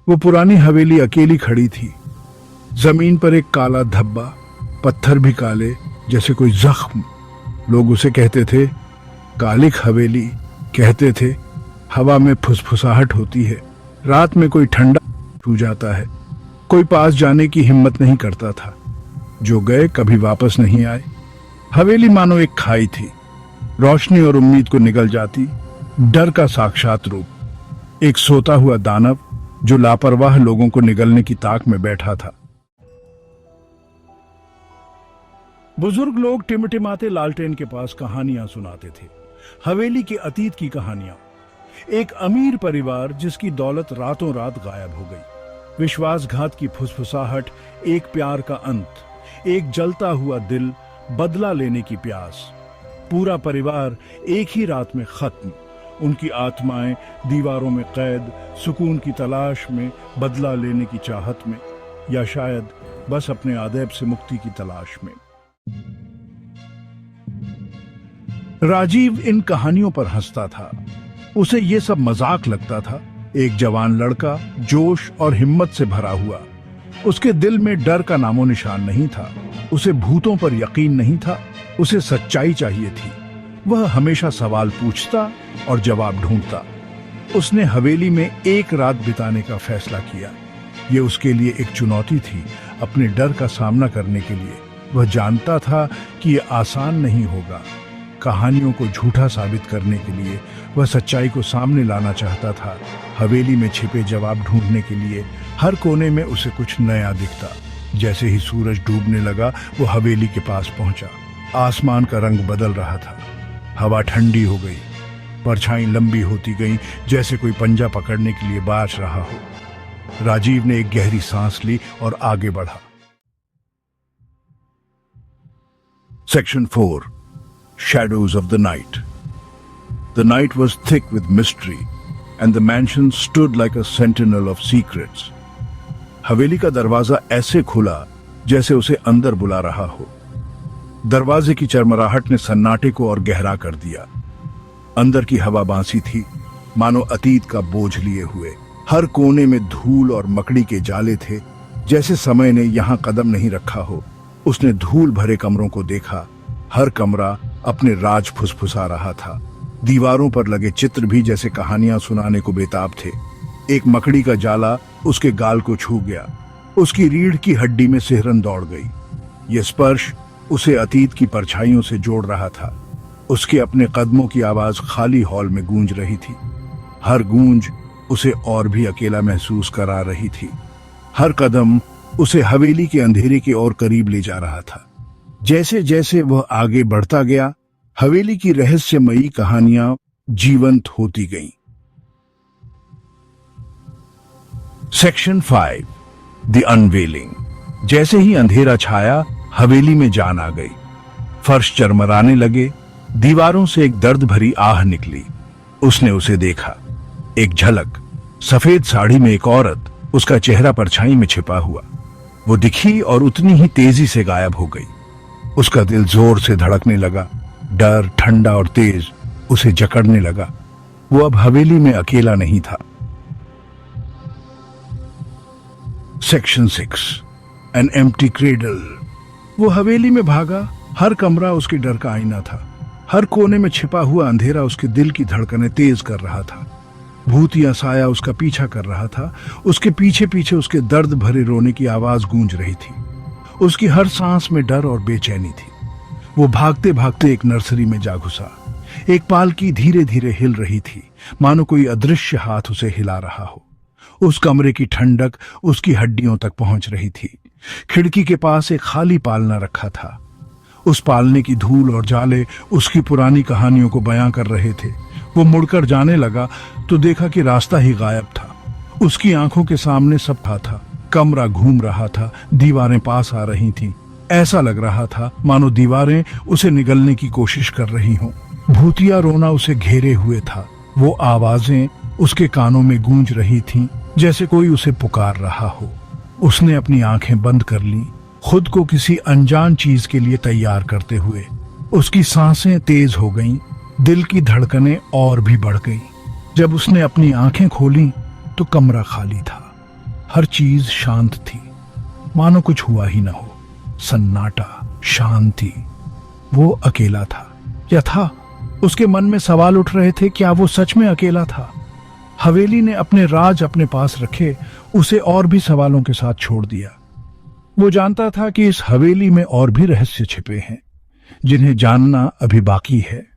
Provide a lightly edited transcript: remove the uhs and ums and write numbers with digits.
वो पुरानी हवेली अकेली खड़ी थी। जमीन पर एक काला धब्बा, पत्थर भी काले जैसे कोई जख्म। लोग उसे कहते थे कालिक हवेली। कहते थे हवा में फुसफुसाहट होती है, रात में कोई ठंडा छू जाता है। कोई पास जाने की हिम्मत नहीं करता था। जो गए कभी वापस नहीं आए। हवेली मानो एक खाई थी, रोशनी और उम्मीद को निगल जाती। डर का साक्षात रूप, एक सोता हुआ दानव जो लापरवाह लोगों को निगलने की ताक में बैठा था। बुजुर्ग लोग टिमटिमाते लालटेन के पास कहानियां सुनाते थे, हवेली के अतीत की कहानियां। एक अमीर परिवार जिसकी दौलत रातों रात गायब हो गई, विश्वासघात की फुसफुसाहट, एक प्यार का अंत, एक जलता हुआ दिल, बदला लेने की प्यास। पूरा परिवार एक ही रात में खत्म। उनकी आत्माएं दीवारों में कैद, सुकून की तलाश में, बदला लेने की चाहत में, या शायद बस अपने आदेब से मुक्ति की तलाश में। राजीव इन कहानियों पर हंसता था। उसे ये सब मजाक लगता था। एक जवान लड़का, जोश और हिम्मत से भरा हुआ। उसके दिल में डर का नामो निशान नहीं था। उसे भूतों पर यकीन नहीं था। उसे सच्चाई चाहिए थी। वह हमेशा सवाल पूछता और जवाब ढूंढता। उसने हवेली में एक रात बिताने का फैसला किया। यह उसके लिए एक चुनौती थी, अपने डर का सामना करने के लिए। वह जानता था कि यह आसान नहीं होगा। कहानियों को झूठा साबित करने के लिए वह सच्चाई को सामने लाना चाहता था। हवेली में छिपे जवाब ढूंढने के लिए हर कोने में उसे कुछ नया दिखता। जैसे ही सूरज डूबने लगा, वो हवेली के पास पहुंचा। आसमान का रंग बदल रहा था। हवा ठंडी हो गई, परछाई लंबी होती गई, जैसे कोई पंजा पकड़ने के लिए बाज रहा हो। राजीव ने एक गहरी सांस ली और आगे बढ़ा। Section 4. Shadows of the Night. The night was thick with mystery, and the mansion stood like a sentinel of secrets. हवेली का दरवाजा ऐसे खुला जैसे उसे अंदर बुला रहा हो। दरवाजे की चरमराहट ने सन्नाटे को और गहरा कर दिया। अंदर की हवा बांसी थी, मानो अतीत का बोझ लिए हुए। हर कोने में धूल और मकड़ी के जाले थे, जैसे समय ने यहां कदम नहीं रखा हो। उसने धूल भरे कमरों को देखा। हर कमरा अपने राज फुसफुसा रहा था। दीवारों पर लगे चित्र भी जैसे कहानियां सुनाने को बेताब थे। एक मकड़ी का जाला उसके गाल को छू गया। उसकी रीढ़ की हड्डी में सिहरन दौड़ गई। यह स्पर्श उसे अतीत की परछाइयों से जोड़ रहा था। उसके अपने कदमों की आवाज खाली हॉल में गूंज रही थी। हर गूंज उसे और भी अकेला महसूस करा रही थी। हर कदम उसे हवेली के अंधेरे की ओर करीब ले जा रहा था। जैसे जैसे वह आगे बढ़ता गया, हवेली की रहस्यमयी कहानियां जीवंत होती गईं। सेक्शन 5. The unveiling. जैसे ही अंधेरा छाया, हवेली में जान आ गई। फर्श चरमराने लगे। दीवारों से एक दर्द भरी आह निकली। उसने उसे देखा। एक झलक, सफेद साड़ी में एक औरत, उसका चेहरा परछाई में छिपा हुआ। वो दिखी और उतनी ही तेजी से गायब हो गई। उसका दिल जोर से धड़कने लगा। डर, ठंडा और तेज, उसे जकड़ने लगा। वो अब हवेली में अकेला नहीं था। सेक्शन 6. An empty cradle. वो हवेली में भागा। हर कमरा उसके डर का आईना था। हर कोने में छिपा हुआ अंधेरा उसके दिल की धड़कनें तेज कर रहा था। भूतिया साया उसका पीछा कर रहा था। उसके पीछे पीछे उसके दर्द भरे रोने की आवाज गूंज रही थी। उसकी हर सांस में डर और बेचैनी थी। वो भागते भागते एक नर्सरी में जा घुसा। एक पालकी धीरे धीरे हिल रही थी, मानो कोई अदृश्य हाथ उसे हिला रहा हो। उस कमरे की ठंडक उसकी हड्डियों तक पहुंच रही थी। खिड़की के पास एक खाली पालना रखा था। उस पालने की धूल और जाले उसकी पुरानी कहानियों को बयां कर रहे थे। वो मुड़कर जाने लगा तो देखा कि रास्ता ही गायब था। उसकी आंखों के सामने सब था। कमरा घूम रहा था, दीवारें पास आ रही थीं। ऐसा लग रहा था मानो दीवारें उसे निगलने की कोशिश कर रही हों। भूतिया रोना उसे घेरे हुए था। वो आवाजें उसके कानों में गूंज रही थीं, जैसे कोई उसे पुकार रहा हो। उसने अपनी आंखें बंद कर लीं, खुद को किसी अनजान चीज के लिए तैयार करते हुए। उसकी सांसें तेज हो गईं, दिल की धड़कनें और भी बढ़ गईं। जब उसने अपनी आंखें खोलीं तो कमरा खाली था। हर चीज शांत थी, मानो कुछ हुआ ही ना हो। सन्नाटा, शांति। वो अकेला था या था? उसके मन में सवाल उठ रहे थे, क्या वो सच में अकेला था? हवेली ने अपने राज अपने पास रखे, उसे और भी सवालों के साथ छोड़ दिया। वो जानता था कि इस हवेली में और भी रहस्य छिपे हैं, जिन्हें जानना अभी बाकी है।